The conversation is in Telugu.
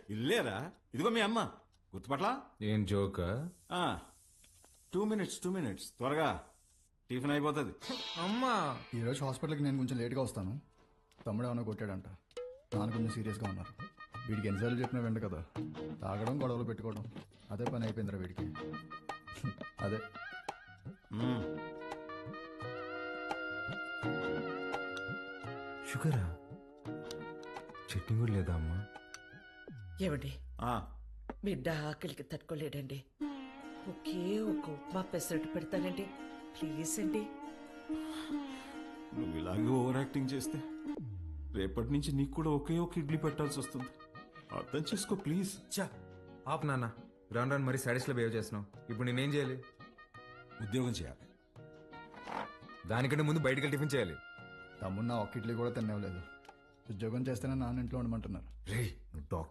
ఇల్లేరా, ఇదిగో మీ అమ్మ. గుర్తుపట్లా? ఏం జోక్? 2 minutes త్వరగా టిఫిన్ అయిపోతుంది. అమ్మా ఈరోజు హాస్పిటల్కి నేను కొంచెం లేట్గా వస్తాను. తమ్ముడు ఏమైనా కొట్టాడంట. నాన్న కొంచెం సీరియస్గా ఉన్నారు. వీడికి ఎన్నిసార్లు చెప్పినా వెంట కదా, తాగడం గొడవలు పెట్టుకోవడం అదే పని అయిపోయిందిరా వీడికి. అదే షుగరా? చట్నీ కూడా లేదా అమ్మా? ఏమండి, ఆ, బిడ్డ ఆకలికి తట్టుకోలేడండి. ఒకే ఒక ఉప్మా పెసరట్టు పెడతానండి, ప్లీజ్ అండి. నువ్వు ఇలాగే ఓవర్ యాక్టింగ్ చేస్తే రేపటి నుంచి నీకు కూడా ఒకే ఒక ఇడ్లీ పెట్టాల్సి వస్తుంది. అర్థం చేసుకో ప్లీజ్. చా ఆప్ నాన్న, రాను రాను మరి సాడీస్ లో బిహేవ్ చేస్తున్నావు. ఇప్పుడు నేనేం చేయాలి? ఉద్యోగం చేయాలి. దానికంటే ముందు బయటకి టిఫిన్ చేయాలి. తమ్ముడు నా ఒక్క ఇడ్లీ కూడా తినేవలేదు. ఉద్యోగం చేస్తేనే నాన్న ఇంట్లో ఉండమంటున్నారు. రేయ్ నువ్వు